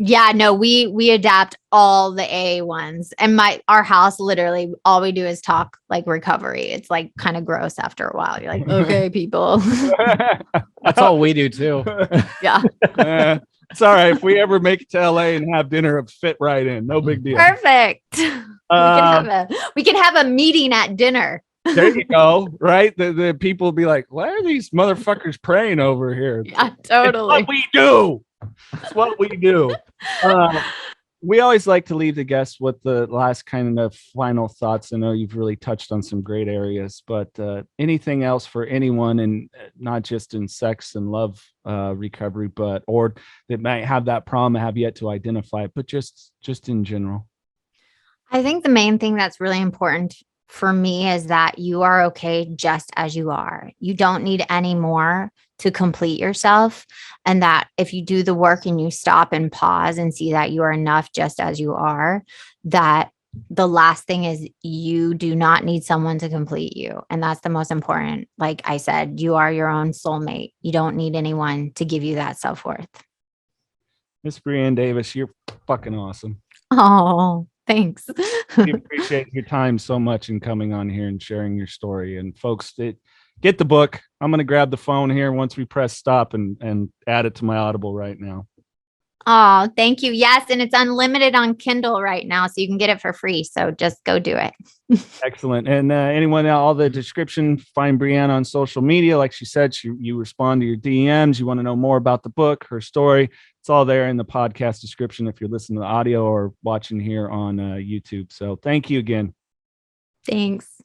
Yeah, no, we adapt all the AA ones. And our house, literally, all we do is talk like recovery. It's like kind of gross after a while. You're like, okay, people. That's all we do too. Yeah. It's all right. If we ever make it to LA and have dinner, it'll fit right in. No big deal. Perfect. We can have a meeting at dinner. There you go. Right. The people will be like, why are these motherfuckers praying over here? Yeah, totally. It's what we do. It's what we do. We always like to leave the guests with the last kind of final thoughts. I know you've really touched on some great areas, but anything else for anyone, and not just in sex and love recovery, or that might have that problem, have yet to identify it, but just in general? I think the main thing that's really important for me is that you are okay just as you are. You don't need any more to complete yourself. And that if you do the work and you stop and pause and see that you are enough just as you are, that the last thing is you do not need someone to complete you. And that's the most important. Like I said, you are your own soulmate. You don't need anyone to give you that self-worth. Miss Brianne Davis, you're fucking awesome. Oh, thanks. We appreciate your time so much and coming on here and sharing your story. And folks, get the book. I'm going to grab the phone here once we press stop and add it to my Audible right now. Oh, thank you. Yes. And it's unlimited on Kindle right now. So you can get it for free. So just go do it. Excellent. And anyone, all the description, find Brianne on social media. Like she said, you respond to your DMs. You want to know more about the book, her story. It's all there in the podcast description if you're listening to the audio or watching here on YouTube. So thank you again. Thanks.